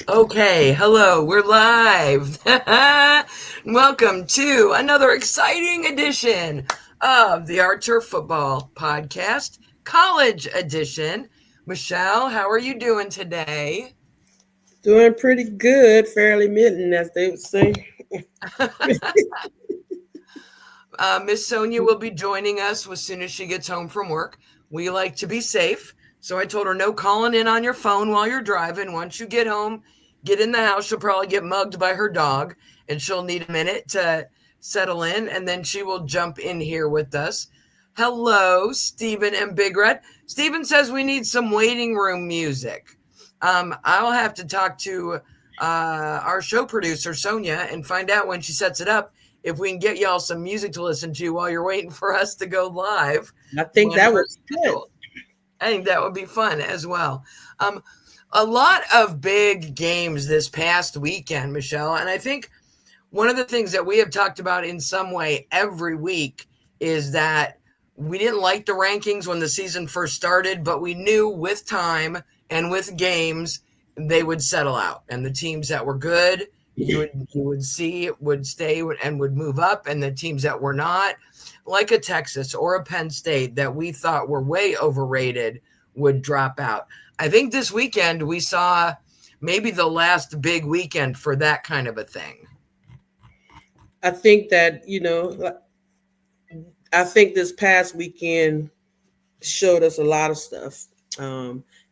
Okay, hello, we're live. Welcome to another exciting edition of the Art Turf Football Podcast, College Edition. Michelle, how are you doing today? Doing pretty good, fairly mitten, as they would say. Miss Sonia will be joining us as soon as she gets home from work. We like to be safe, so I told her no calling in on your phone while you're driving. Once you get home, get in the house. She'll probably get mugged by her dog, and she'll need a minute to settle in, and then she will jump in here with us. Hello, Stephen and Big Red. Stephen says we need some waiting room music. I'll have to talk to our show producer, Sonia, and find out when she sets it up if we can get y'all some music to listen to while you're waiting for us to go live. I think When that we're would be good. scheduled. I think that would be fun as well. A lot of big games this past weekend, Michelle, and I think one of the things that we have talked about in some way every week is that we didn't like the rankings when the season first started, but we knew with time and with games they would settle out, and the teams that were good you would see would stay and would move up, and the teams that were not, like a Texas or a Penn State that we thought were way overrated, would drop out. I think this weekend we saw maybe the last big weekend for that kind of a thing. I think that, I think this past weekend showed us a lot of stuff.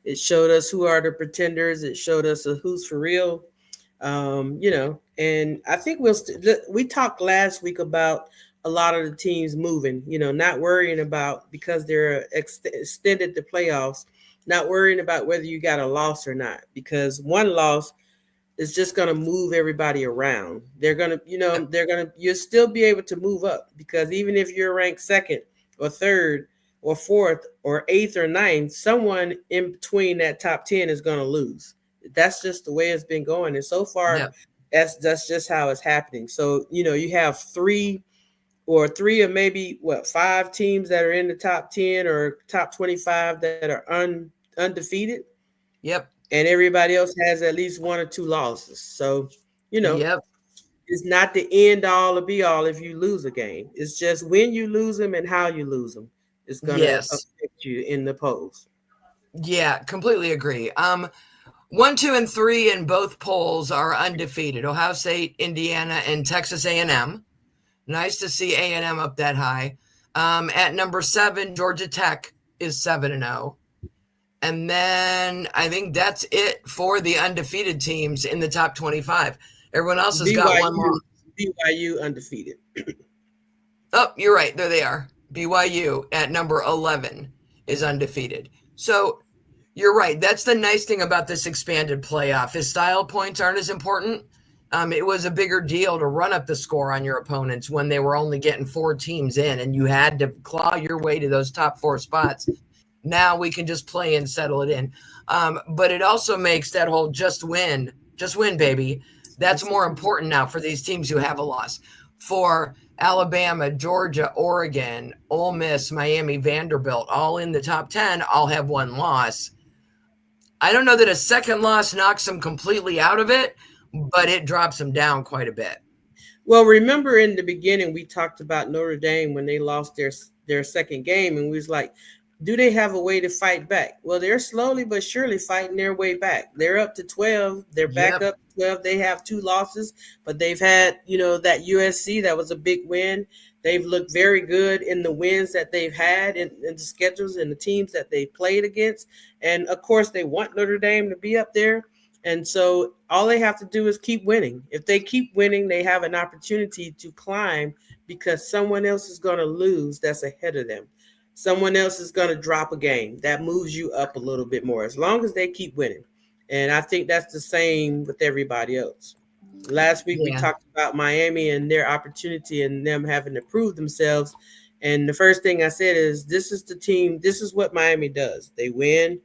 It showed us who are the pretenders. It showed us who's for real. And I think we talked last week about a lot of the teams moving, not worrying about because they're extended the playoffs, not worrying about whether you got a loss or not, because one loss is just going to move everybody around. They're going to, you'll still be able to move up because even if you're ranked second or third or fourth or eighth or ninth, someone in between that top 10 is going to lose. That's just the way it's been going. And so far, Yep. that's just how it's happening. So, you have three or maybe five teams that are in the top 10 or top 25 that are undefeated, Yep. and everybody else has at least one or two losses. So, Yep. it's not the end all or be all if you lose a game. It's just when you lose them and how you lose them is going to Yes. affect you in the polls. Yeah, completely agree. 1, 2, and 3 in both polls are undefeated. Ohio State, Indiana, and Texas A&M. Nice to see A&M up that high. At number 7, Georgia Tech is 7-0. And then I think that's it for the undefeated teams in the top 25. Everyone else has got one more. BYU undefeated. Oh, you're right. There they are. BYU at number 11 is undefeated. So you're right. That's the nice thing about this expanded playoff is style points aren't as important. It was a bigger deal to run up the score on your opponents when they were only getting 4 teams in and you had to claw your way to those top 4 spots. Now we can just play and settle it in. But it also makes that whole just win, baby. That's more important now for these teams who have a loss. For Alabama, Georgia, Oregon, Ole Miss, Miami, Vanderbilt, all in the top 10, all have one loss. I don't know that a second loss knocks them completely out of it, but it drops them down quite a bit. Well, remember in the beginning we talked about Notre Dame when they lost their second game, and we was like, do they have a way to fight back? Well, they're slowly but surely fighting their way back. They're up to 12. They're back up to 12. They have 2 losses, but they've had, that USC, that was a big win. They've looked very good in the wins that they've had in the schedules and the teams that they played against. And of course, they want Notre Dame to be up there. And so all they have to do is keep winning. If they keep winning, they have an opportunity to climb because someone else is going to lose that's ahead of them. Someone else is going to drop a game that moves you up a little bit more as long as they keep winning. And I think that's the same with everybody else. Last week we talked about Miami and their opportunity and them having to prove themselves. And the first thing I said is, this is the team. This is what Miami does. They win.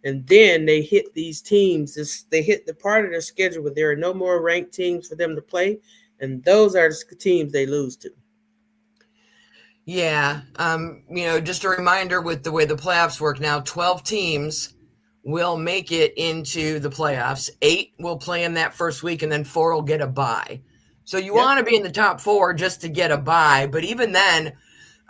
And then they hit these teams. They hit the part of their schedule where there are no more ranked teams for them to play. And those are the teams they lose to. Yeah. Just a reminder with the way the playoffs work now, 12 teams will make it into the playoffs. 8 will play in that first week, and then 4 will get a bye. So you Yep. want to be in the top 4 just to get a bye. But even then,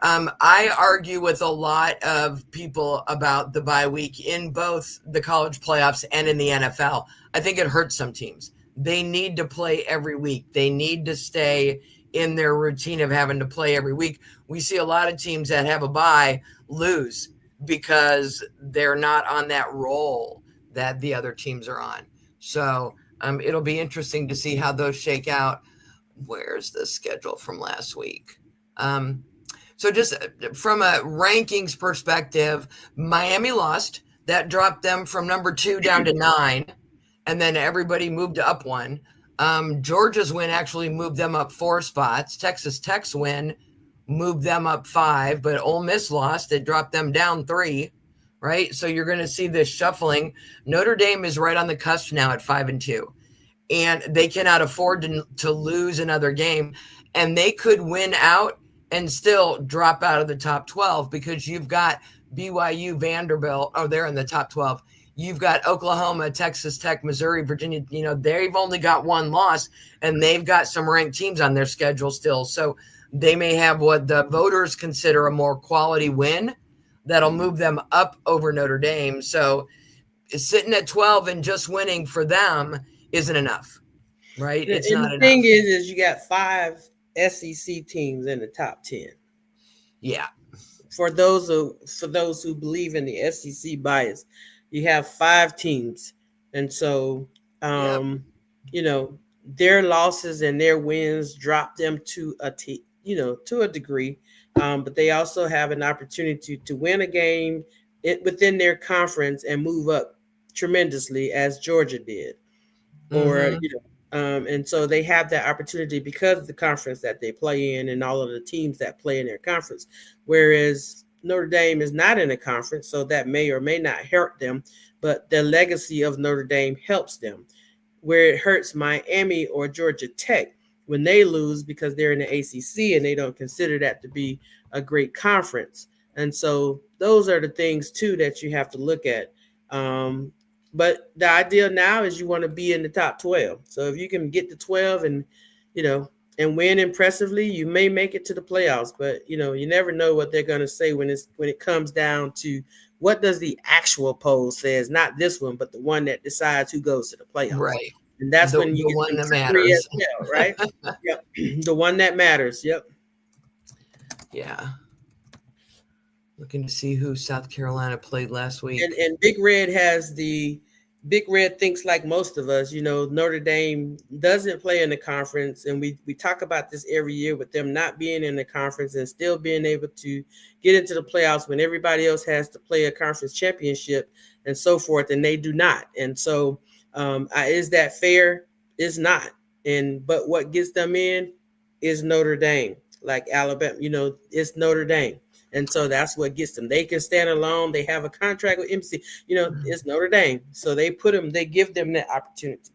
I argue with a lot of people about the bye week in both the college playoffs and in the NFL. I think it hurts some teams. They need to play every week. They need to stay in their routine of having to play every week. We see a lot of teams that have a bye lose because they're not on that roll that the other teams are on. So it'll be interesting to see how those shake out. Where's the schedule from last week? So just from a rankings perspective, Miami lost. That dropped them from number 2 down to 9, and then everybody moved up 1. Georgia's win actually moved them up 4 spots. Texas Tech's win moved them up 5, but Ole Miss lost. It dropped them down 3, right? So you're going to see this shuffling. Notre Dame is right on the cusp now at 5-2, and they cannot afford to lose another game, and they could win out and still drop out of the top 12 because you've got BYU, Vanderbilt. Oh, they're in the top 12. You've got Oklahoma, Texas Tech, Missouri, Virginia. They've only got 1 loss, and they've got some ranked teams on their schedule still. So they may have what the voters consider a more quality win that'll move them up over Notre Dame. So sitting at 12 and just winning for them isn't enough, right? It's not enough. The thing is you got 5 SEC teams in the top 10. Yeah. For those who believe in the SEC bias, you have 5 teams, and so their losses and their wins drop them to a degree, but they also have an opportunity to win a game within their conference and move up tremendously, as Georgia did, or and so they have that opportunity because of the conference that they play in and all of the teams that play in their conference. Whereas Notre Dame is not in a conference, so that may or may not hurt them, but the legacy of Notre Dame helps them. Where it hurts Miami or Georgia Tech when they lose because they're in the ACC and they don't consider that to be a great conference. And so those are the things too that you have to look at. But the idea now is you want to be in the top 12. So if you can get to 12 and win impressively, you may make it to the playoffs. But you never know what they're going to say when it comes down to what does the actual poll says, not this one, but the one that decides who goes to the playoffs. Right. And that's when you the get one that trickery matters. as well, right? Yep. The one that matters. Yep. Yeah. Looking to see who South Carolina played last week. And Big Red thinks like most of us. Notre Dame doesn't play in the conference, and we talk about this every year with them not being in the conference and still being able to get into the playoffs when everybody else has to play a conference championship and so forth, and they do not. And so is that fair? It's not. But what gets them in is Notre Dame, like Alabama. It's Notre Dame. And so that's what gets them. They can stand alone. They have a contract with MC. It's Notre Dame. So they give them that opportunity.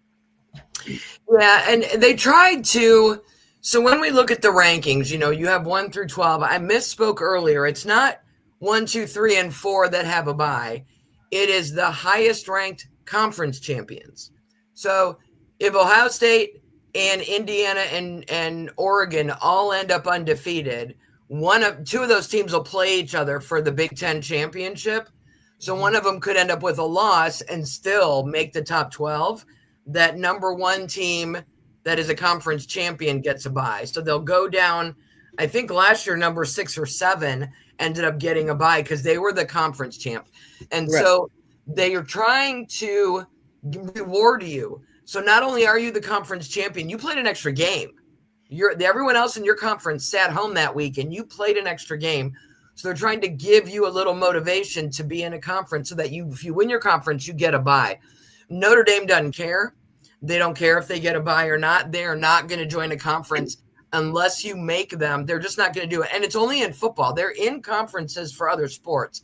Yeah, and they tried to. So when we look at the rankings, you have 1 through 12. I misspoke earlier. It's not 1, 2, 3, and 4 that have a bye. It is the highest ranked conference champions. So if Ohio State and Indiana and Oregon all end up undefeated, 2 of those teams will play each other for the Big Ten championship. So one of them could end up with a loss and still make the top 12. That number 1 team that is a conference champion gets a bye. So they'll go down. I think last year, number 6 or 7 ended up getting a bye because they were the conference champ. And right. So they are trying to reward you. So not only are you the conference champion, you played an extra game. Everyone else in your conference sat home that week and you played an extra game. So they're trying to give you a little motivation to be in a conference so that if you win your conference, you get a bye. Notre Dame doesn't care. They don't care if they get a bye or not. They are not going to join a conference unless you make them. They're just not going to do it. And it's only in football. They're in conferences for other sports.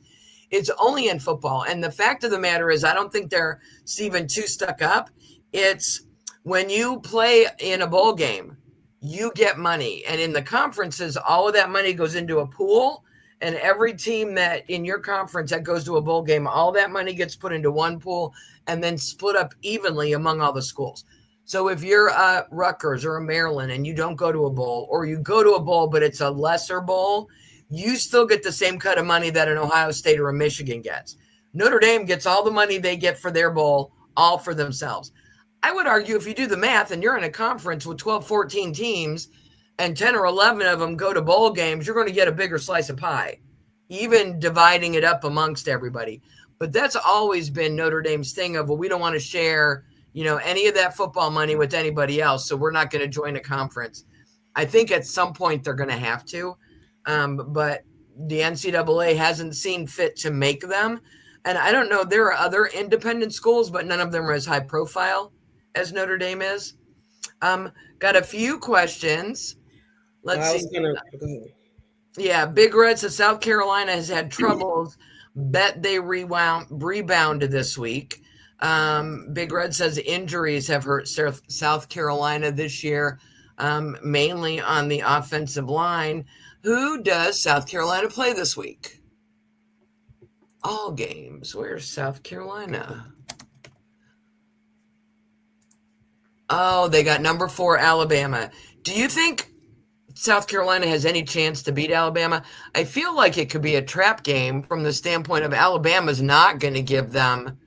It's only in football. And the fact of the matter is, I don't think they're even too stuck up. It's when you play in a bowl game, you get money. And in the conferences, all of that money goes into a pool. And every team that in your conference that goes to a bowl game, all that money gets put into one pool and then split up evenly among all the schools. So if you're a Rutgers or a Maryland and you don't go to a bowl, or you go to a bowl but it's a lesser bowl, you still get the same cut of money that an Ohio State or a Michigan gets. Notre Dame gets all the money they get for their bowl, all for themselves. I would argue if you do the math and you're in a conference with 12, 14 teams and 10 or 11 of them go to bowl games, you're going to get a bigger slice of pie, even dividing it up amongst everybody. But that's always been Notre Dame's thing of, well, we don't want to share, any of that football money with anybody else, so we're not going to join a conference. I think at some point they're going to have to, but the NCAA hasn't seen fit to make them. And I don't know, there are other independent schools, but none of them are as high profile as Notre Dame is. Got a few questions. Let's see. Go ahead. Yeah, Big Red says South Carolina has had troubles. Bet they rebounded this week. Big Red says injuries have hurt South Carolina this year, mainly on the offensive line. Who does South Carolina play this week? All games. Where's South Carolina? Oh, they got number 4 Alabama. Do you think South Carolina has any chance to beat Alabama? I feel like it could be a trap game from the standpoint of Alabama's not going to give them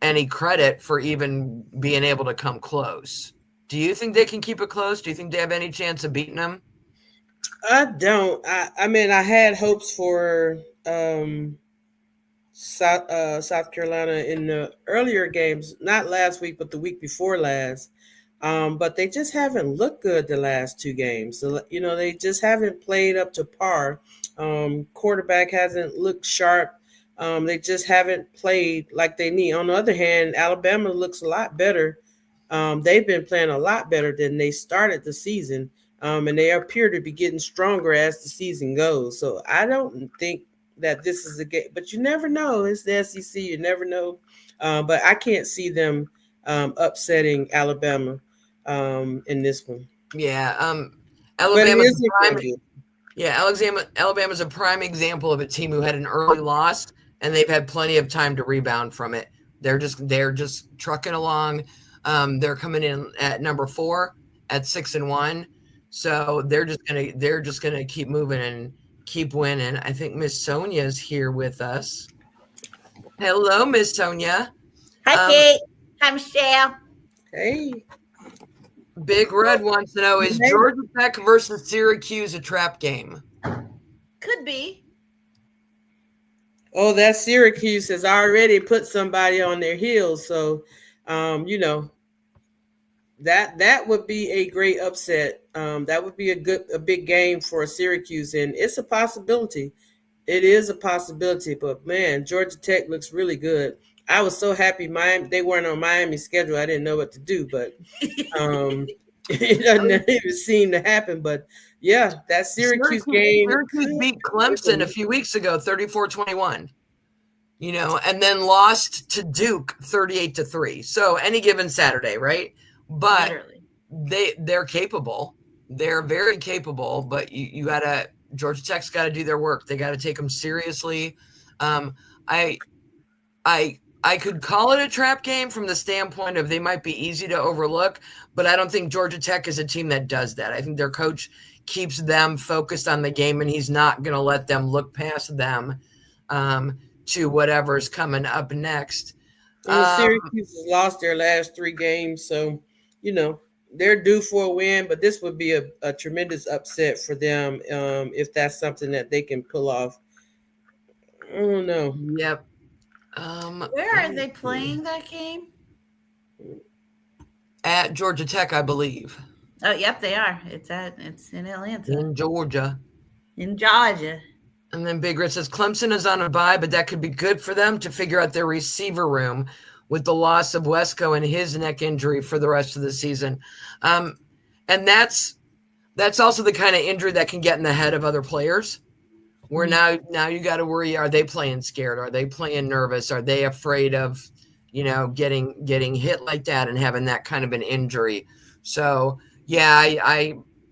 any credit for even being able to come close. Do you think they can keep it close? Do you think they have any chance of beating them? I don't. I mean, I had hopes for South Carolina in the earlier games, not last week, but the week before last. But they just haven't looked good the last 2 games. So, they just haven't played up to par. Quarterback hasn't looked sharp. They just haven't played like they need. On the other hand, Alabama looks a lot better. They've been playing a lot better than they started the season. And they appear to be getting stronger as the season goes. So I don't think that this is a game, but you never know. It's the SEC. You never know. But I can't see them upsetting Alabama in this one. Yeah. Alabama's Alabama's a prime example of a team who had an early loss and they've had plenty of time to rebound from it. They're just trucking along. They're coming in at number 4 at 6-1. So they're just gonna keep moving and keep winning. I think Miss Sonia is here with us. Hello, Miss Sonia. Hi, Kate. Hi, Michelle. Hey. Big Red wants to know, is Georgia Tech versus Syracuse a trap game? Could be. Oh, that Syracuse has already put somebody on their heels. So, that would be a great upset. That would be a big game for Syracuse, and it's a possibility. It is a possibility, but man, Georgia Tech looks really good. I was so happy they weren't on Miami's schedule. I didn't know what to do, but it doesn't even seem to happen. But yeah, that Syracuse game. Syracuse beat Clemson a few weeks ago, 34-21. And then lost to Duke 38-3. So any given Saturday, right? But literally, they're capable. They're very capable, but you gotta, Georgia Tech's got to do their work. They got to take them seriously. I could call it a trap game from the standpoint of they might be easy to overlook, but I don't think Georgia Tech is a team that does that. I think their coach keeps them focused on the game, and he's not going to let them look past them to whatever's coming up next. Syracuse has lost their last 3 games, so they're due for a win, but this would be a tremendous upset for them if that's something that they can pull off. I don't know. Yep. Where are they playing that game? At Georgia Tech, I believe. Oh, yep, they are. It's in Atlanta. In Georgia. In Georgia. And then Big Red says Clemson is on a bye, but that could be good for them to figure out their receiver room with the loss of Wesco and his neck injury for the rest of the season. And that's also the kind of injury that can get in the head of other players, where now you got to worry, are they playing scared? Are they playing nervous? Are they afraid of, getting hit like that and having that kind of an injury? So, yeah,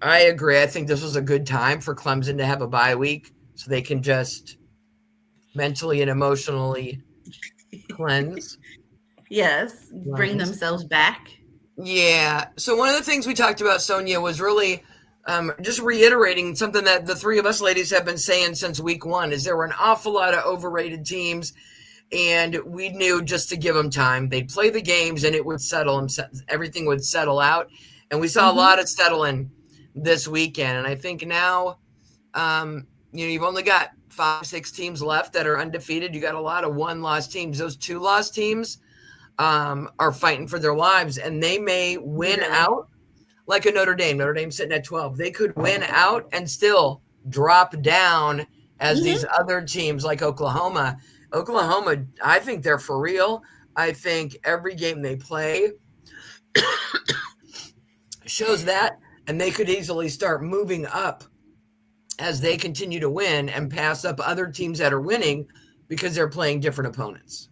I agree. I think this was a good time for Clemson to have a bye week. so they can just mentally and emotionally cleanse. Yes, bring themselves back. Yeah. So one of the things we talked about, Sonia, was really just reiterating something that the three of us ladies have been saying since week one, is there were an awful lot of overrated teams, and we knew just to give them time. They'd play the games and it would settle, and everything would settle out. And we saw a lot of settling this weekend. And I think now, you've only got 5-6 teams left that are undefeated. You got a lot of one-loss teams. Those 2-loss teams are fighting for their lives, and they may win out like a Notre Dame. Notre Dame sitting at 12. They could win out and still drop down as these other teams like Oklahoma. Oklahoma, I think they're for real. I think every game they play shows that, and they could easily start moving up as they continue to win and pass up other teams that are winning because they're playing different opponents.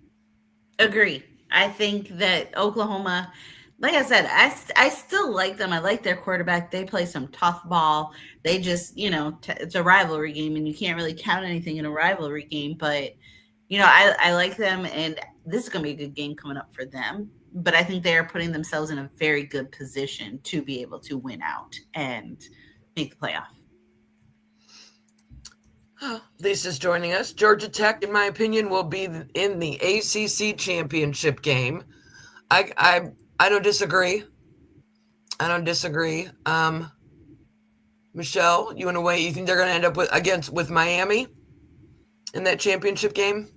Agree. I think that Oklahoma, like I said, I still like them. I like their quarterback. They play some tough ball. They just, it's a rivalry game, and you can't really count anything in a rivalry game. But, I like them, and this is going to be a good game coming up for them. But I think they are putting themselves in a very good position to be able to win out and make the playoff. Lisa's joining us. Georgia Tech, in my opinion, will be in the ACC championship game. I don't disagree. Michelle, you want to weigh? You think they're going to end up with Miami in that championship game?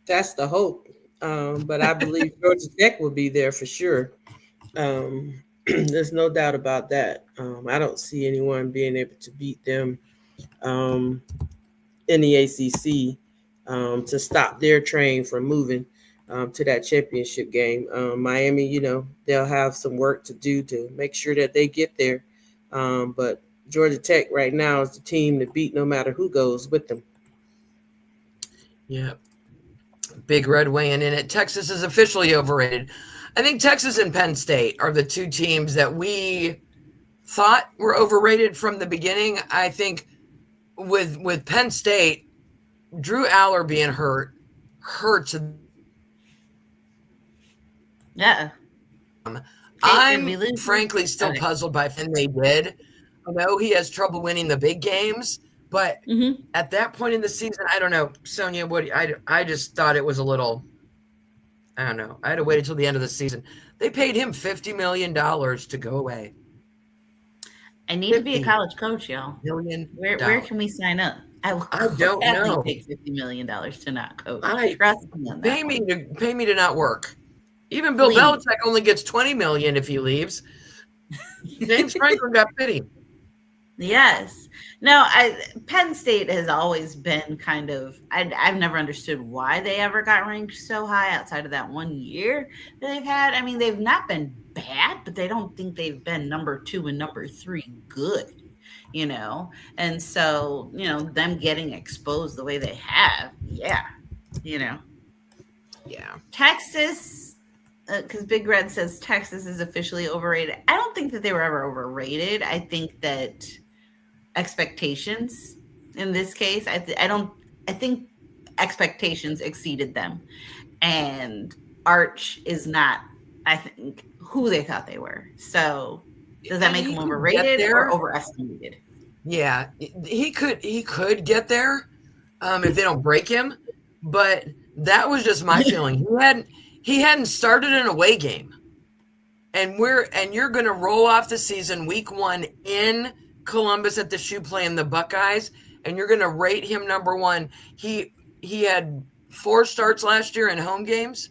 That's the hope. But I believe Georgia Tech will be there for sure. There's no doubt about that. I don't see anyone being able to beat them in the ACC to stop their train from moving to that championship game. Miami, they'll have some work to do to make sure that they get there. But Georgia Tech right now is the team to beat no matter who goes with them. Yeah. Big Red weighing in it. Texas is officially overrated. I think Texas and Penn State are the two teams that we thought were overrated from the beginning. I think with Penn State, Drew Aller being hurts. Yeah. I'm frankly still puzzled by what they did. I know he has trouble winning the big games, but at that point in the season, I don't know, Sonia, I just thought it was a little, I don't know. I had to wait until the end of the season. They paid him $50 million to go away. I need to be a college coach, y'all. Where can we sign up? I don't know. Take $50 million to not coach. Trust me on that. Pay me to not work. Even Bill Belichick only gets $20 million if he leaves. James Franklin got pity. Yes. No, Penn State has always been kind of, I've never understood why they ever got ranked so high outside of that 1 year that they've had. I mean, they've not been bad, but they don't think they've been number 2 and number 3 good, And so, them getting exposed the way they have, yeah. Texas, because Big Red says Texas is officially overrated. I don't think that they were ever overrated. I think that expectations in this case, I think expectations exceeded them, and Arch is not, I think, who they thought they were. So does that make them overrated or overestimated? Yeah, he could get there if they don't break him, but that was just my feeling. He hadn't started an away game, and you're going to roll off the season week 1 in Columbus at the Shoe playing the Buckeyes, and you're going to rate him number 1. He had 4 starts last year in home games.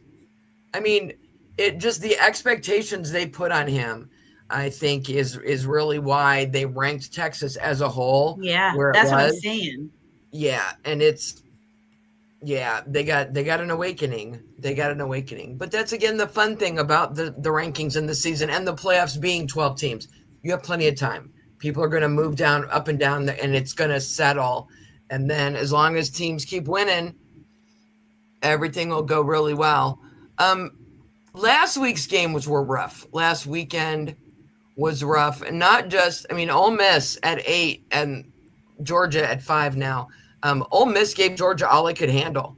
I mean, it just the expectations they put on him, I think, is really why they ranked Texas as a whole. Yeah, that's what I'm saying. Yeah, and they got an awakening. But that's, again, the fun thing about the rankings in the season and the playoffs being 12 teams. You have plenty of time. People are going to move down, up and down, and it's going to settle. And then as long as teams keep winning, everything will go really well. Last week's games were rough. Last weekend was rough. And not just, Ole Miss at 8 and Georgia at 5 now. Ole Miss gave Georgia all it could handle.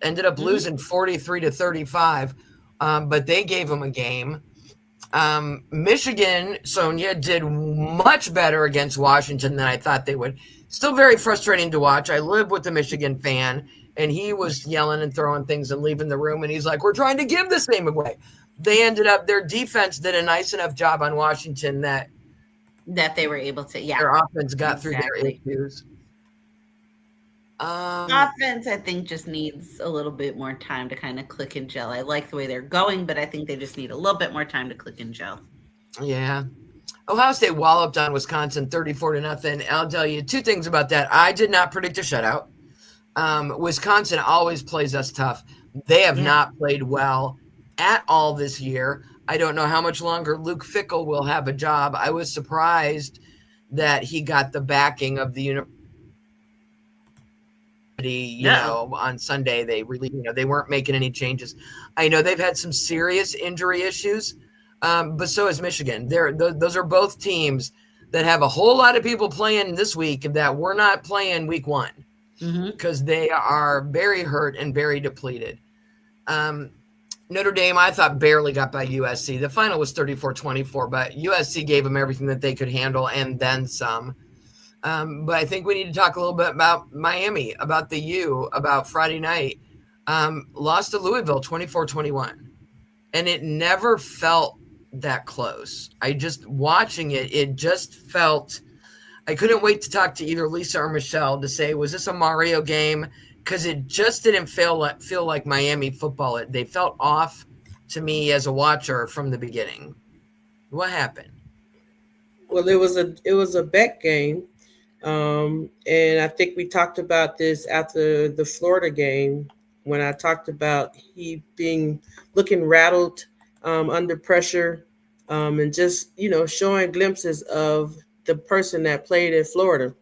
Ended up losing 43-35, but they gave them a game. Michigan, Sonia, did much better against Washington than I thought they would. Still very frustrating to watch. I live with a Michigan fan, and he was yelling and throwing things and leaving the room, and he's like, we're trying to give this game away. They ended up, their defense did a nice enough job on Washington that they were able to, their offense got through their issues. Offense, I think, just needs a little bit more time to kind of click and gel. I like the way they're going, but I think they just need a little bit more time to click and gel. Yeah. Ohio State walloped on Wisconsin 34-0. I'll tell you two things about that. I did not predict a shutout. Wisconsin always plays us tough. They have not played well at all this year. I don't know how much longer Luke Fickell will have a job. I was surprised that he got the backing of the university. On Sunday they really, they weren't making any changes. I know they've had some serious injury issues, but so has Michigan. Those are both teams that have a whole lot of people playing this week that were not playing week 1 because they are very hurt and very depleted. Notre Dame, I thought, barely got by USC. The final was 34-24, but USC gave them everything that they could handle and then some. But I think we need to talk a little bit about Miami, about the U, about Friday night. Lost to Louisville 24-21. And it never felt that close. Watching it just felt – I couldn't wait to talk to either Lisa or Michelle to say, was this a Mario game? Because it just didn't feel like Miami football. They felt off to me as a watcher from the beginning. What happened? Well, it was a bet game. And I think we talked about this after the Florida game when I talked about he looking rattled under pressure and just, showing glimpses of the person that played at Florida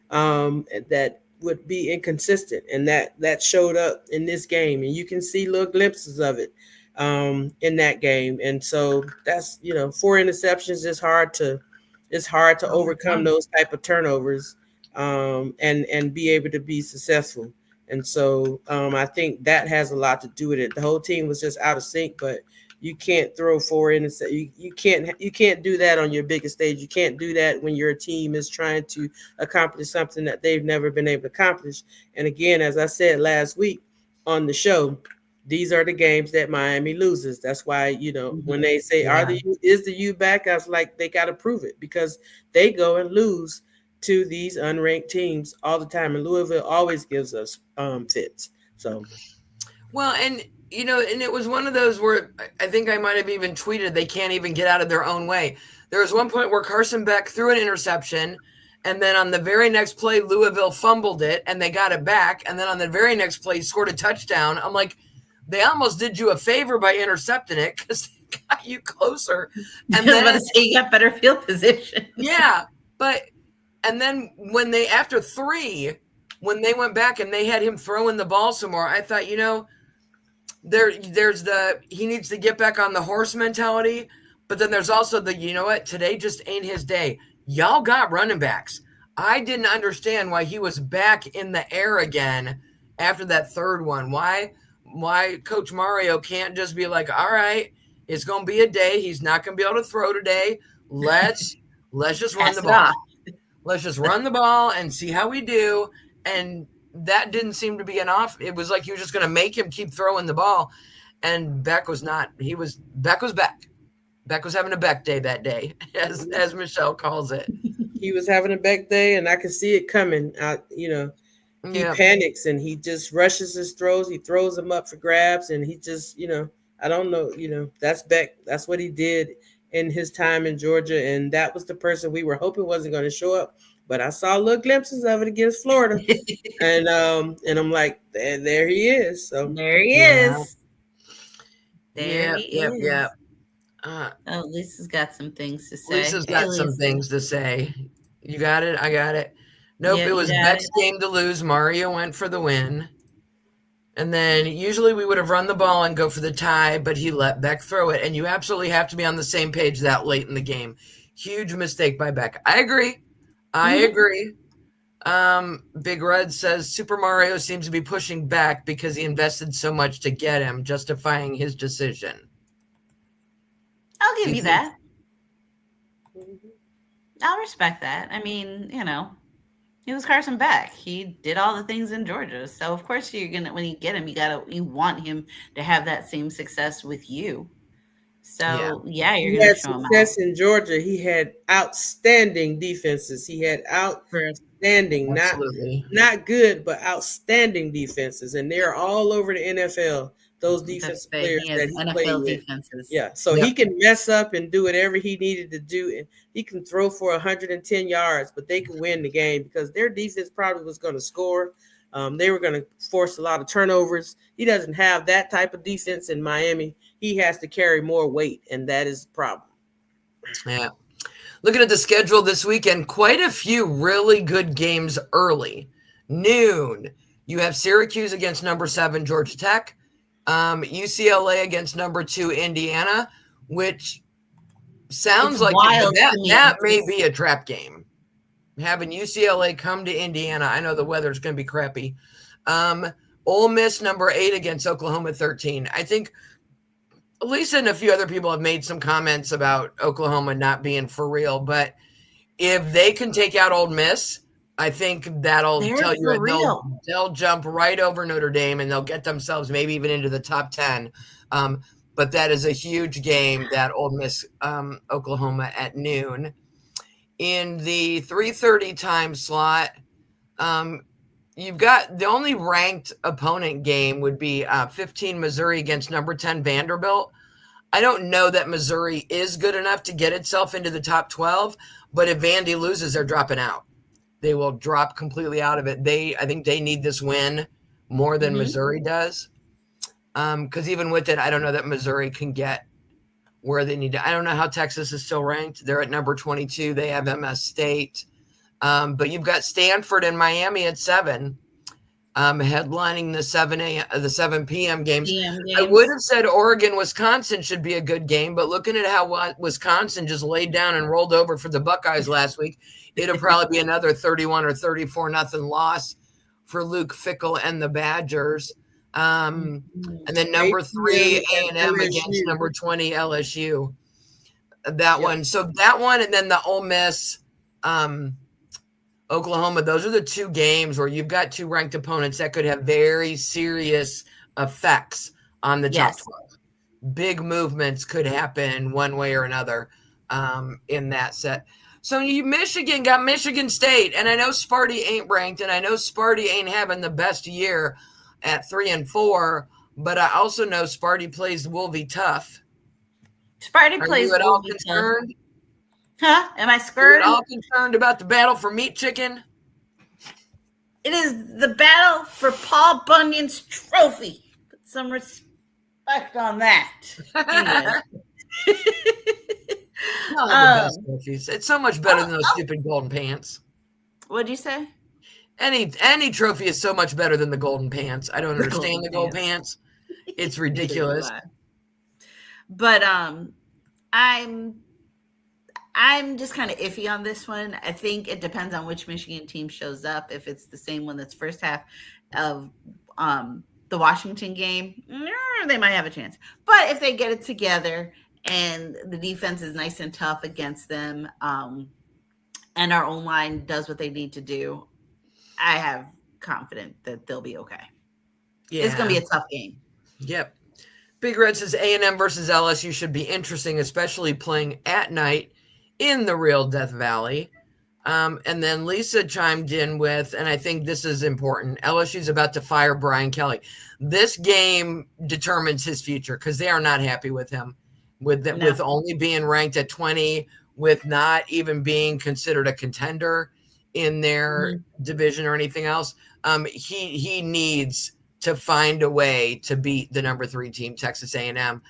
that would be inconsistent. And that showed up in this game. And you can see little glimpses of it in that game. And so that's, 4 interceptions is hard to overcome those type of turnovers and be able to be successful. And so I think that has a lot to do with it. The whole team was just out of sync, but you can't throw 4 interceptions. You can't do that on your biggest stage. You can't do that when your team is trying to accomplish something that they've never been able to accomplish. And again, as I said last week on the show, these are the games that Miami loses. That's why, when they say, is the U back? I was like, they got to prove it because they go and lose to these unranked teams all the time. And Louisville always gives us fits. So, well, and it was one of those where I think I might have even tweeted they can't even get out of their own way. There was one point where Carson Beck threw an interception, and then on the very next play, Louisville fumbled it, and they got it back. And then on the very next play, scored a touchdown. I'm like, they almost did you a favor by intercepting it because they got you closer. And then I was about to say you got better field position. Yeah, and then after 3, when they went back and they had him throwing the ball some more, I thought, there's he needs to get back on the horse mentality, but then there's also today just ain't his day. Y'all got running backs. I didn't understand why he was back in the air again after that third one. Why Coach Mario can't just be like, all right, it's going to be a day. He's not going to be able to throw today. Let's just run the ball. Let's just run the ball and see how we do. And that didn't seem to be enough. It was like he was just going to make him keep throwing the ball. And Beck was not. Beck was back. Beck was having a Beck day that day, as Michelle calls it. He was having a Beck day, and I could see it coming. He panics and he just rushes his throws. He throws them up for grabs, and he just, I don't know, that's Beck. That's what he did in his time in Georgia, and that was the person we were hoping wasn't going to show up. But I saw little glimpses of it against Florida, and I'm like, there he is. So there he is. There he is. Yeah. Lisa's got some things to say. Lisa's got some things to say. You got it? I got it. Nope, it was Beck's game to lose. Mario went for the win. And then usually we would have run the ball and go for the tie, but he let Beck throw it. And you absolutely have to be on the same page that late in the game. Huge mistake by Beck. I agree. Big Red says Super Mario seems to be pushing back because he invested so much to get him, justifying his decision. I'll give you that. Mhm. I'll respect that. I mean, he was Carson Beck. He did all the things in Georgia. So of course you're gonna when you get him, you want him to have that same success with you. So yeah, you're He gonna had show him out. success in Georgia. He had outstanding defenses. He had outstanding, Absolutely. not good, but outstanding defenses, and they're all over the NFL. Those That's defensive big. players He has that he played NFL with. defenses. Yeah, so Yep. he can mess up and do whatever he needed to do, and he can throw for 110 yards, but they can win the game because their defense probably was going to score. They were going to force a lot of turnovers. He doesn't have that type of defense in Miami. He has to carry more weight, and that is the problem. Yeah. Looking at the schedule this weekend, quite a few really good games early. Noon, you have Syracuse against number 7 Georgia Tech, UCLA against number 2 Indiana, which sounds It's like wild to me. that may be a trap game. Having UCLA come to Indiana, I know the weather's going to be crappy. Ole Miss number 8 against Oklahoma 13. I think Lisa and a few other people have made some comments about Oklahoma not being for real, but if they can take out Ole Miss, I think that'll They're tell you for real. they'll jump right over Notre Dame and they'll get themselves maybe even into the top 10. But that is a huge game, that Ole Miss Oklahoma at noon. In the 3:30 time slot, you've got the only ranked opponent game would be 15 Missouri against number 10 Vanderbilt. I don't know that Missouri is good enough to get itself into the top 12, but if Vandy loses, they're dropping out. They will drop completely out of it. I think they need this win more than Missouri does. Because even with it, I don't know that Missouri can get where they need to. I don't know how Texas is still ranked. They're at number 22. They have MS State. But you've got Stanford and Miami at 7. Headlining the 7 p.m. games. I would have said Oregon, Wisconsin should be a good game, but looking at how Wisconsin just laid down and rolled over for the Buckeyes last week, it'll probably be another 31 or 34 nothing loss for Luke Fickell and the Badgers. And then number 3 A&M against number 20 LSU. That one. So that one, and then the Ole Miss. Oklahoma, those are the two games where you've got two ranked opponents that could have very serious effects on the top 12. Big movements could happen one way or another in that set. So Michigan got Michigan State, and I know Sparty ain't ranked, and I know Sparty ain't having the best year at 3-4, but I also know Sparty plays Wolvie tough. Sparty plays Wolvie all concerned? Tough. Huh? Am I scared? Are you all concerned about the battle for meat chicken? It is the battle for Paul Bunyan's trophy. Put some respect on that. It's so much better than those stupid golden pants. What'd you say? Any trophy is so much better than the golden pants. I don't understand the gold pants. It's ridiculous. But I'm just kind of iffy on this one. I think it depends on which Michigan team shows up. If it's the same one that's first half of the Washington game, they might have a chance. But if they get it together and the defense is nice and tough against them, and our own line does what they need to do, I have confidence that they'll be okay. Yeah. It's going to be a tough game. Yep. Big Red says A&M versus LSU should be interesting, especially playing at night in the real Death Valley. And then Lisa chimed in with, and I think this is important, LSU's about to fire Brian Kelly. This game determines his future because they are not happy with him, with only being ranked at 20, with not even being considered a contender in their division or anything else. He needs to find a way to beat the number 3 team, Texas A&M.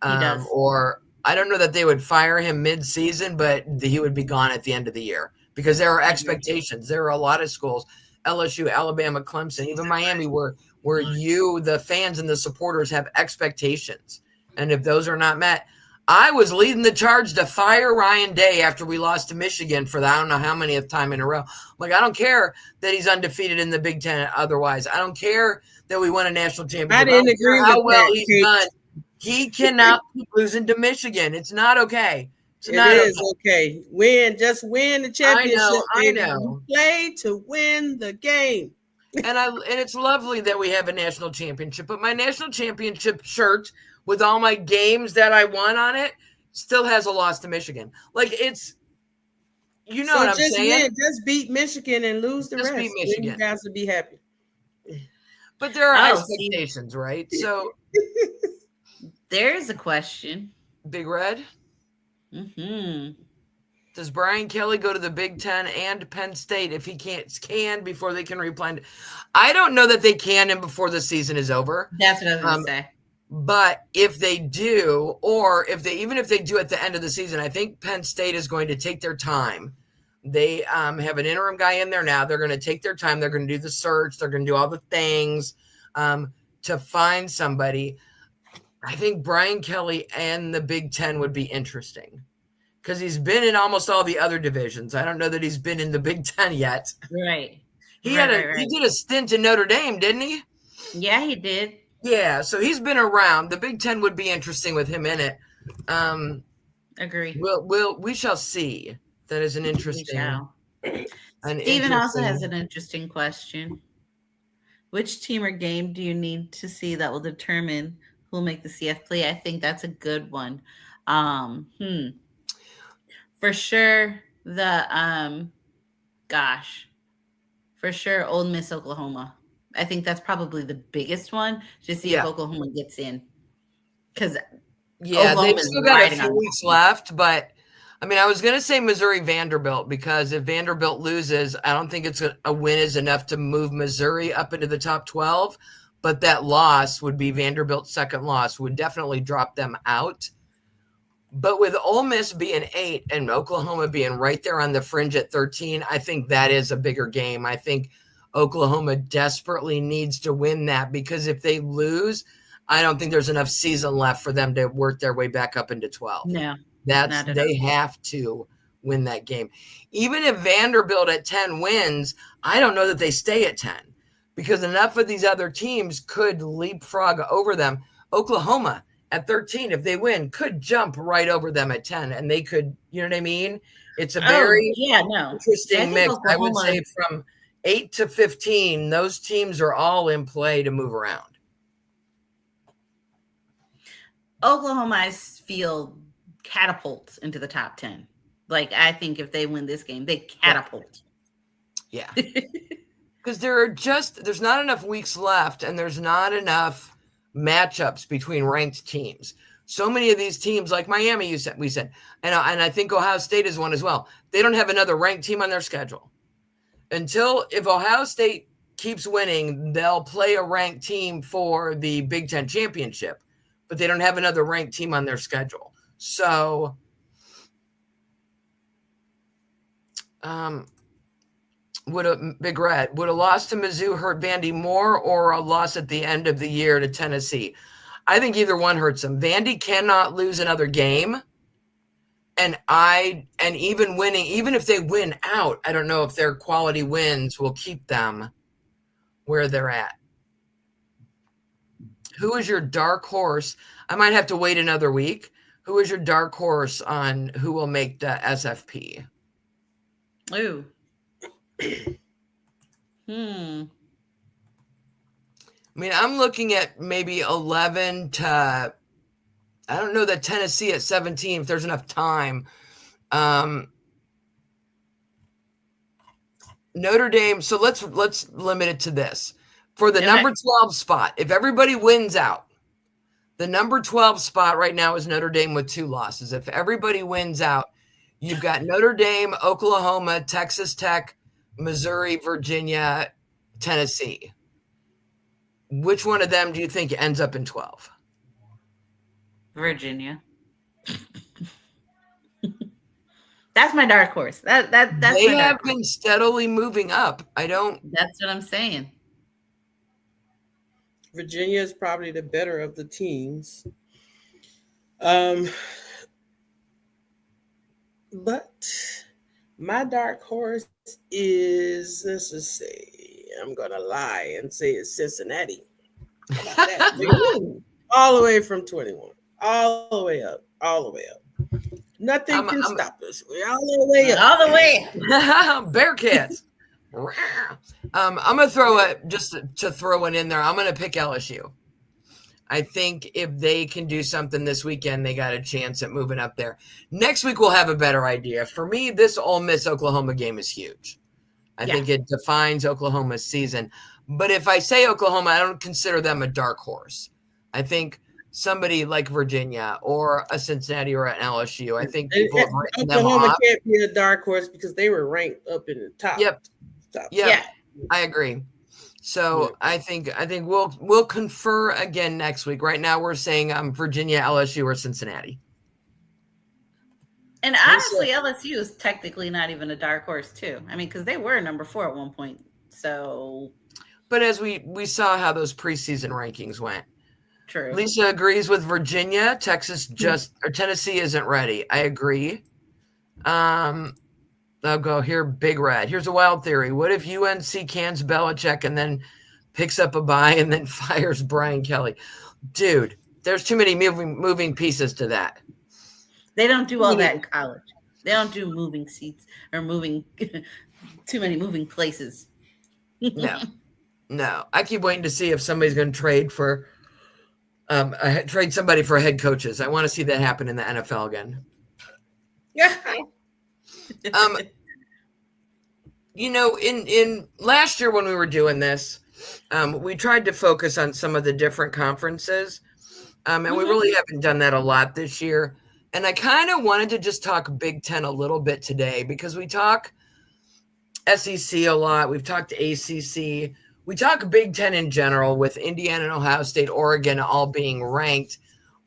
Or I don't know that they would fire him mid-season, but he would be gone at the end of the year because there are expectations. There are a lot of schools, LSU, Alabama, Clemson, even Miami, where the fans and the supporters have expectations. And if those are not met, I was leading the charge to fire Ryan Day after we lost to Michigan for the I don't know how many time in a row. Like, I don't care that he's undefeated in the Big Ten otherwise. I don't care that we won a national championship. I didn't agree how with well that, he's Kate. done. He cannot keep losing to Michigan. It's not okay. It's It not is okay. Just win the championship, I baby. know. You play to win the game. And it's lovely that we have a national championship, but my national championship shirt with all my games that I won on it still has a loss to Michigan. Like, it's, you know, So what I'm just saying? win, just beat Michigan and lose the Just rest. beat Then Michigan. you guys will be happy. But there are Oh, expectations, right? So There's a question. Big Red, Mm-hmm. does Brian Kelly go to the Big Ten and Penn State if he can before they can replan? I don't know that they can and before the season is over. That's what I was going to say. But if they do, or even if they do at the end of the season, I think Penn State is going to take their time. They have an interim guy in there now. They're going to take their time. They're going to do the search. They're going to do all the things to find somebody. I think Brian Kelly and the Big Ten would be interesting because he's been in almost all the other divisions. I don't know that he's been in the Big Ten yet. Right. He did a stint in Notre Dame, didn't he? Yeah, he did. Yeah, so he's been around. The Big Ten would be interesting with him in it. Agree. We shall see. That is an interesting. Steven also has an interesting question. Which team or game do you need to see that will determine who'll make the CF play? I think that's a good one. For sure, for sure, Ole Miss, Oklahoma. I think that's probably the biggest one to see if Oklahoma gets in. Because they've still got a few weeks left, but I mean, I was going to say Missouri Vanderbilt because if Vanderbilt loses, I don't think it's a win is enough to move Missouri up into the top 12, but that loss would be Vanderbilt's second loss, would definitely drop them out. But with Ole Miss being 8 and Oklahoma being right there on the fringe at 13, I think that is a bigger game. I think Oklahoma desperately needs to win that because if they lose, I don't think there's enough season left for them to work their way back up into 12. No, they have to win that game. Even if Vanderbilt at 10 wins, I don't know that they stay at 10 because enough of these other teams could leapfrog over them. Oklahoma at 13, if they win, could jump right over them at 10 and they could, you know what I mean? It's a very interesting mix. I would say from 8 to 15, those teams are all in play to move around. Oklahoma, I feel, catapults into the top 10. Like, I think if they win this game, they catapult. Yeah. Because there's not enough weeks left and there's not enough matchups between ranked teams. So many of these teams, like Miami, we said, and I think Ohio State is one as well. They don't have another ranked team on their schedule. If Ohio State keeps winning, they'll play a ranked team for the Big Ten championship, but they don't have another ranked team on their schedule. So, would a loss to Mizzou hurt Vandy more or a loss at the end of the year to Tennessee? I think either one hurts them. Vandy cannot lose another game. And even winning, even if they win out, I don't know if their quality wins will keep them where they're at. Who is your dark horse? I might have to wait another week. Who is your dark horse on who will make the SFP? Ooh. I mean, I'm looking at maybe 11 to, I don't know that Tennessee at 17, if there's enough time. Notre Dame. So let's limit it to this. For the number 12 spot, if everybody wins out, the number 12 spot right now is Notre Dame with 2 losses. If everybody wins out, you've got Notre Dame, Oklahoma, Texas Tech, Missouri, Virginia, Tennessee. Which one of them do you think ends up in 12? Virginia. That's my dark horse. That's they have been steadily moving up. That's what I'm saying. Virginia is probably the better of the teams. But my dark horse is, let's just say, I'm going to lie and say it's Cincinnati. How about that? Ooh. All the way from 21, all the way up, all the way up. Nothing I'm can stop us. We're all the way up. All the way. Bearcats. I'm gonna throw it just to throw it in there. I'm gonna pick LSU. I think if they can do something this weekend, they got a chance at moving up there. Next week we'll have a better idea. For me, this Ole Miss Oklahoma game is huge. I think it defines Oklahoma's season. But if I say Oklahoma, I don't consider them a dark horse. I think somebody like Virginia or a Cincinnati or an LSU, I think people have written them Oklahoma off. can't be a dark horse because they were ranked up in the top. Yep. Top. Yeah, I agree. So I think we'll confer again next week. Right now we're saying Virginia, LSU, or Cincinnati. And honestly, LSU is technically not even a dark horse, too. I mean, because they were number 4 at one point. So, but as we saw how those preseason rankings went. True. Lisa agrees with Virginia. Tennessee isn't ready. I agree. I'll go here. Big Red. Here's a wild theory. What if UNC cans Belichick and then picks up a bye and then fires Brian Kelly? Dude, there's too many moving pieces to that. They don't do all that in college. They don't do moving seats or moving too many moving places. No. I keep waiting to see if somebody's going to trade for trade somebody for head coaches. I want to see that happen in the NFL again. In last year when we were doing this, we tried to focus on some of the different conferences, and we really haven't done that a lot this year. And I kind of wanted to just talk Big Ten a little bit today because we talk SEC a lot. We've talked ACC. We talk Big Ten in general with Indiana and Ohio State, Oregon all being ranked.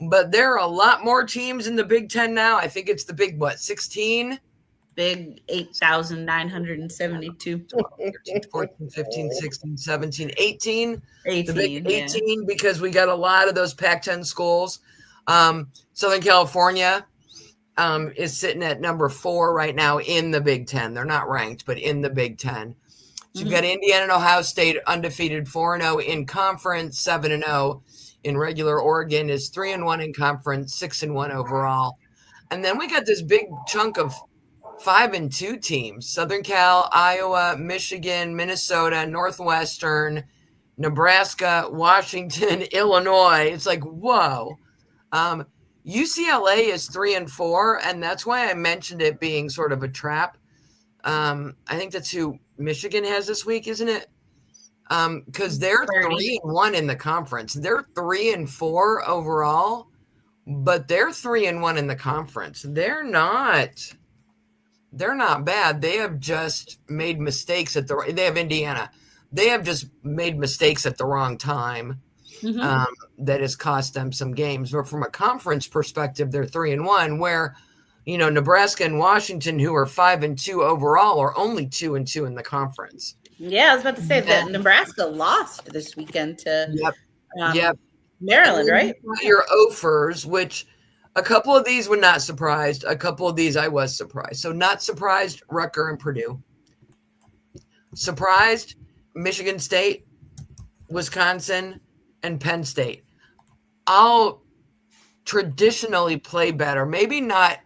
But there are a lot more teams in the Big Ten now. I think it's the big, 16? Big 8,972. 13, 14, 15, 16, 17, 18. 18, the big 18 because we got a lot of those Pac-10 schools. Southern California is sitting at number 4 right now in the Big Ten. They're not ranked, but in the Big Ten. So you've got Indiana and Ohio State undefeated 4-0 in conference, 7-0 in regular. Oregon is 3-1 in conference, 6-1 overall. And then we got this big chunk of 5-2 teams: Southern Cal, Iowa, Michigan, Minnesota, Northwestern, Nebraska, Washington, Illinois. It's like, whoa. UCLA is 3-4, and that's why I mentioned it being sort of a trap. I think that's who Michigan has this week, isn't it? Because they're 3-1 in the conference. They're 3-4 overall, but they're 3-1 in the conference. They're not bad. They have just made mistakes they have Indiana. They have just made mistakes at the wrong time. That has cost them some games. But from a conference perspective, they're 3-1, where, Nebraska and Washington, who are 5-2 overall, are only 2-2 in the conference. Yeah, I was about to say that Nebraska lost this weekend to Maryland, right? Your Ophers, which a couple of these were not surprised. A couple of these I was surprised. So not surprised, Rutgers and Purdue. Surprised, Michigan State, Wisconsin, and Penn State. I'll traditionally play better. Maybe not.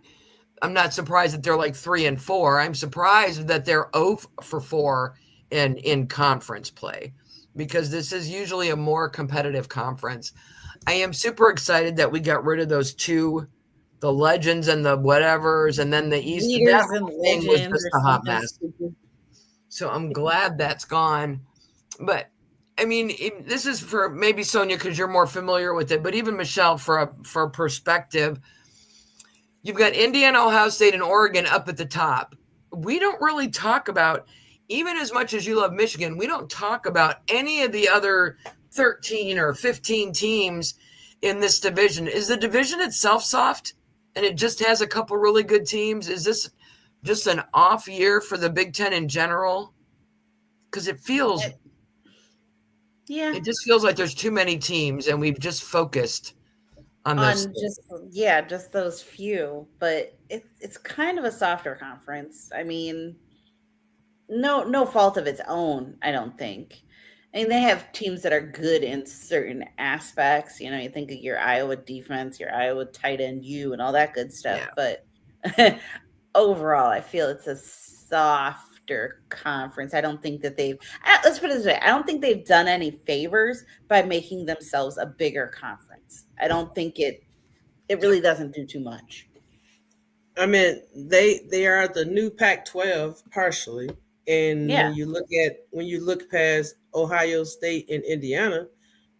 I'm not surprised that they're like 3-4. I'm surprised that they're 0-4 in conference play, because this is usually a more competitive conference. I am super excited that we got rid of those two, the legends and the whatevers, and then the East. Leaders and legends was just a hot mess. Stupid. So I'm glad that's gone. But I mean, this is for maybe Sonia, because you're more familiar with it, but even Michelle, for perspective, you've got Indiana, Ohio State, and Oregon up at the top. We don't really talk about, even as much as you love Michigan, we don't talk about any of the other 13 or 15 teams in this division. Is the division itself soft and it just has a couple really good teams? Is this just an off year for the Big Ten in general? Because it feels... Yeah. It just feels like there's too many teams, and we've just focused on those. On just those few, but it's kind of a softer conference. I mean, no fault of its own, I don't think. I mean, they have teams that are good in certain aspects. You know, you think of your Iowa defense, your Iowa tight end, you, and all that good stuff. Yeah. But overall, I feel it's a softer conference. I don't think that let's put it this way, I don't think they've done any favors by making themselves a bigger conference. I don't think it really doesn't do too much. I mean, they are the new Pac-12 partially, and Yeah. when you look past Ohio State and Indiana,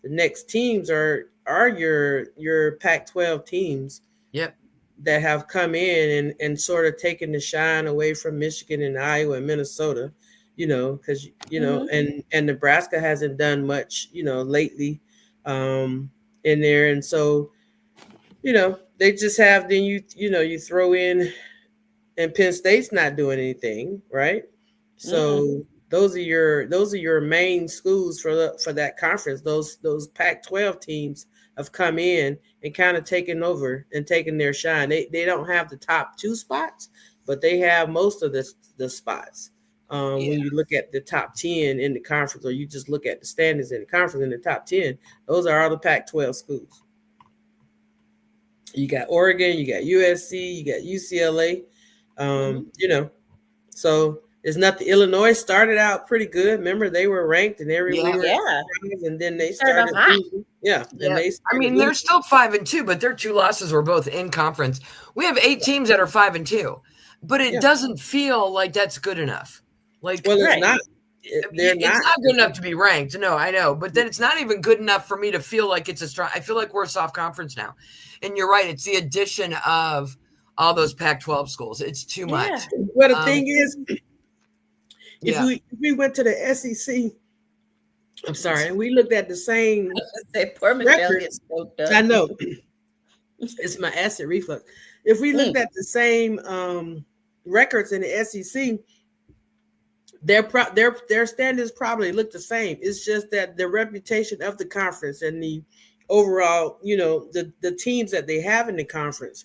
the next teams are your Pac-12 teams Yep. that have come in and sort of taken the shine away from Michigan and Iowa and Minnesota, because and Nebraska hasn't done much, lately, in there, and so they just have then you throw in, and Penn State's not doing anything, right? So those are your main schools for that conference. Those Pac-12 teams have come in and kind of taken over and taken their shine. They don't have the top 2 spots, but they have most of the spots. When you look at the top 10 in the conference, or you just look at the standings in the conference in the top 10, those are all the Pac-12 schools. You got Oregon, you got USC, you got UCLA. So it's not the Illinois started out pretty good. Remember, they were ranked and and then they started losing. Yeah. And they're still 5-2, but their 2 losses were both in conference. We have 8 teams that are 5-2, but it doesn't feel like that's good enough. It's not. It's not good enough to be ranked. No, I know, but then it's not even good enough for me to feel like it's a strong. I feel like we're a soft conference now, and you're right. It's the addition of all those Pac-12 schools. It's too much. Well, the thing is, if we went to the SEC, I'm sorry, and we looked at the same records. I know it's my acid reflux. If we looked at the same records in the SEC. Their standards probably look the same. It's just that the reputation of the conference and the overall, the teams that they have in the conference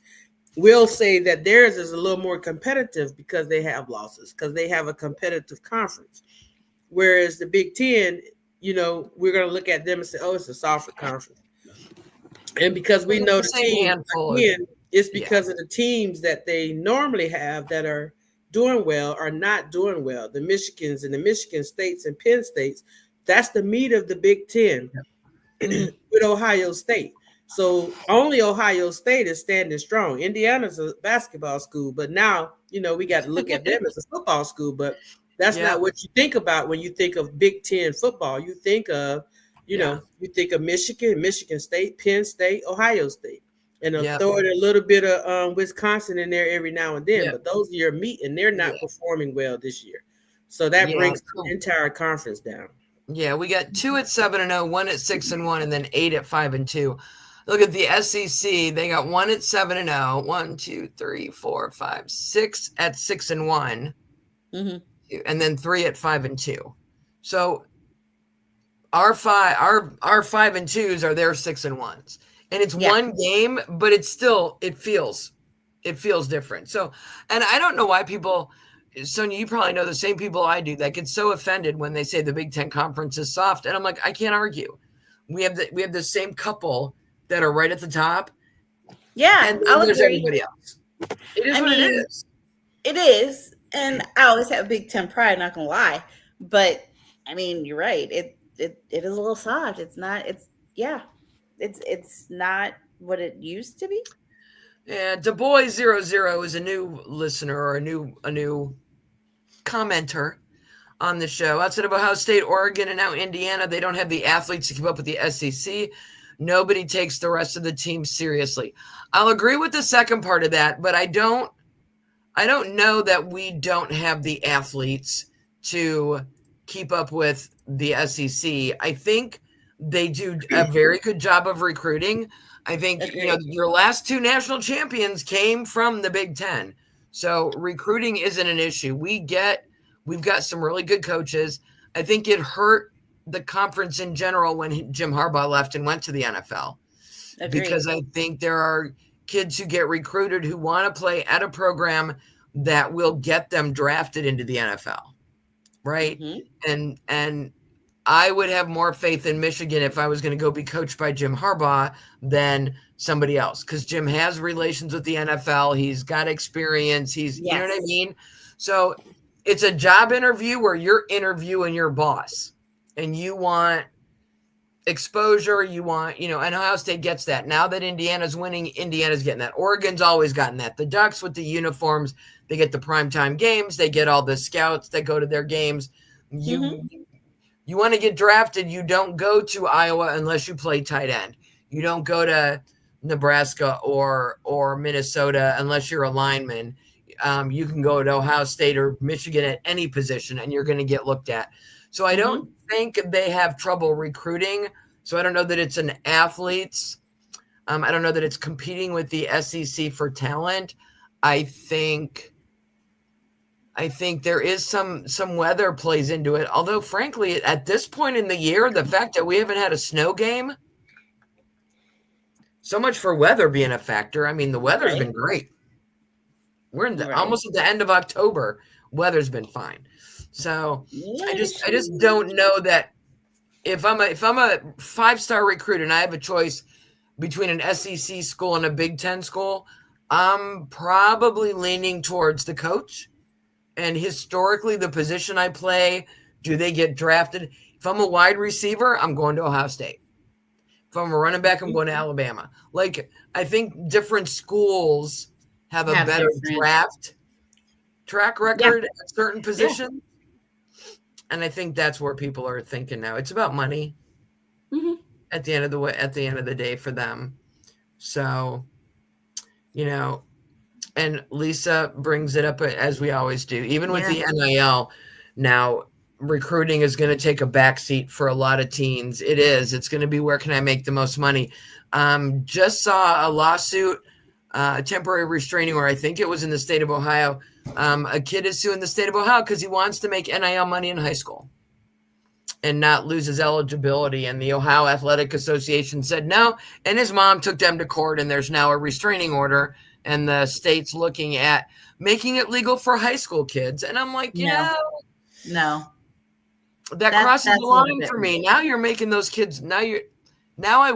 will say that theirs is a little more competitive because they have losses, because they have a competitive conference. Whereas the Big Ten, we're going to look at them and say, oh, it's a softer conference. And because we know the team, again, it's because of the teams that they normally have that are doing well are not doing well. The Michigans and the Michigan States and Penn States, that's the meat of the Big Ten with Ohio State. So only Ohio State is standing strong. Indiana's a basketball school, but now, we got to look at them as a football school, but that's not what you think about when you think of Big Ten football. You think of, you think of Michigan State, Penn State, Ohio State. And throw in a little bit of Wisconsin in there every now and then. But those are your meat, and they're not performing well this year. So that brings the entire conference down. Yeah, we got 2 at 7-0, 1 at 6-1, and then 8 at 5-2. Look at the SEC. They got 1 at 7-0, 1, 2, 3, 4, 5, 6 at 6-1, and then 3 at 5-2. So our 5-2s are their 6-1s. And it's one game, but it feels different. So, and I don't know why people, Sonia, you probably know the same people I do that get so offended when they say the Big Ten Conference is soft. And I'm like, I can't argue. We have the same couple that are right at the top. Yeah, and then there's everybody else. It is what it is. It is, and I always have Big Ten pride. Not gonna lie, but I mean, you're right. It is a little soft. It's not. It's not what it used to be. Yeah, DuBois00 is a new listener or a new commenter on the show. Outside of Ohio State, Oregon, and now Indiana, they don't have the athletes to keep up with the SEC. Nobody takes the rest of the team seriously. I'll agree with the second part of that, but I don't know that we don't have the athletes to keep up with the SEC. I think they do a very good job of recruiting. I think, your last 2 national champions came from the Big Ten. So recruiting isn't an issue. We've got some really good coaches. I think it hurt the conference in general when Jim Harbaugh left and went to the NFL. Agreed. because I think there are kids who get recruited who want to play at a program that will get them drafted into the NFL, right? Mhm. And I would have more faith in Michigan if I was going to go be coached by Jim Harbaugh than somebody else, because Jim has relations with the NFL. He's got experience. You know what I Yes. mean? So it's a job interview where you're interviewing your boss and you want exposure. You want, and Ohio State gets that. Now that Indiana's winning, Indiana's getting that. Oregon's always gotten that. The Ducks with the uniforms, they get the primetime games. They get all the scouts that go to their games. You want to get drafted, you don't go to Iowa unless you play tight end. You don't go to Nebraska or Minnesota unless you're a lineman. You can go to Ohio State or Michigan at any position, and you're going to get looked at. So I don't think they have trouble recruiting. So I don't know that it's an athletes. I don't know that it's competing with the SEC for talent. I think there is some weather plays into it. Although, frankly, at this point in the year, the fact that we haven't had a snow game, so much for weather being a factor. I mean, the weather's been great. We're in almost at the end of October. Weather's been fine. So I just don't know that if I'm a 5-star recruit and I have a choice between an SEC school and a Big Ten school, I'm probably leaning towards the coach. And historically, the position I play, do they get drafted? If I'm a wide receiver, I'm going to Ohio State. If I'm a running back, I'm going to Alabama. Like, I think different schools have a better draft track record at certain positions. And I think that's where people are thinking now. It's about money at the end of the day for them. So, and Lisa brings it up as we always do. Even with the NIL, now recruiting is going to take a backseat for a lot of teens. It is. It's going to be, where can I make the most money? Just saw a lawsuit, a temporary restraining order. I think it was in the state of Ohio. A kid is suing the state of Ohio because he wants to make NIL money in high school and not lose his eligibility. And the Ohio Athletic Association said no. And his mom took them to court, and there's now a restraining order. And the state's looking at making it legal for high school kids. And I'm like, no. That crosses the line for me. Now you're making those kids, now I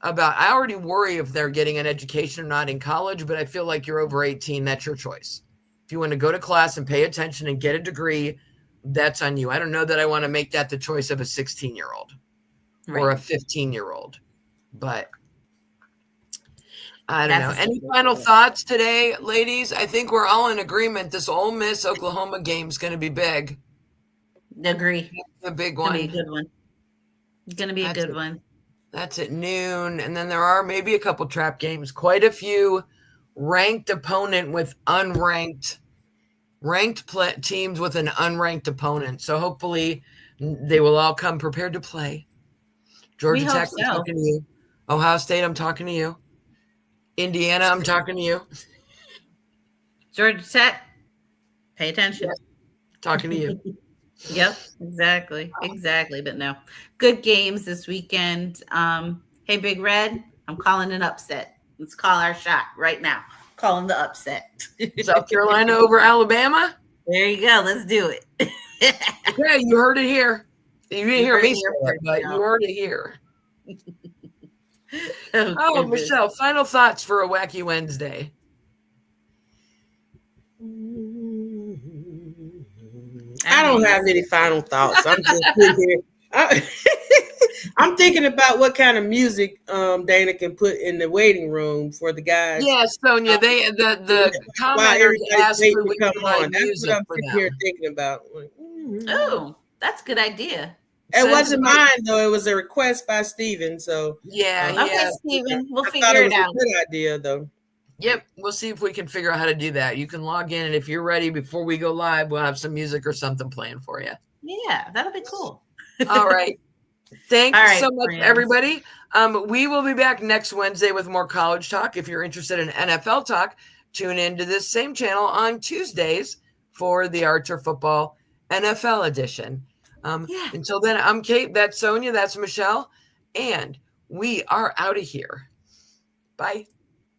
already worry if they're getting an education or not in college, but I feel like you're over 18, that's your choice. If you want to go to class and pay attention and get a degree, that's on you. I don't know that I want to make that the choice of a 16-year-old or a 15-year-old, but I don't know. Any final thoughts today, ladies? I think we're all in agreement. This Ole Miss Oklahoma game is going to be big. Agree. A big one. It's going to be a good one. That's at noon. And then there are maybe a couple trap games. Quite a few ranked opponent with unranked teams with an unranked opponent. So hopefully they will all come prepared to play. Georgia Tech, I'm talking to you. Ohio State, I'm talking to you. Indiana, I'm talking to you. Georgia Tech, pay attention. Yep. Talking to you. Yep, exactly. But no, good games this weekend. Hey, Big Red, I'm calling an upset. Let's call our shot right now. Calling the upset. South Carolina over Alabama. There you go. Let's do it. Okay, you heard it here. You didn't hear me say it, but you heard it here. Oh, Michelle, final thoughts for a wacky Wednesday. I don't have any final thoughts. I'm just sitting here. I'm thinking about what kind of music Dana can put in the waiting room for the guys. Yes, Sonia. The commenters asked for we come on. That's what I'm sitting here thinking about. Oh, that's a good idea. It wasn't mine though. It was a request by Steven. So okay, Steven, we'll figure it out. A good idea though. Yep, we'll see if we can figure out how to do that. You can log in, and if you're ready before we go live, we'll have some music or something playing for you. Yeah, that'll be cool. All right. Thanks so much, everybody. We will be back next Wednesday with more college talk. If you're interested in NFL talk, tune into this same channel on Tuesdays for the Archer Football NFL edition. Until then, I'm Kate. That's Sonia. That's Michelle. And We are out of here. Bye.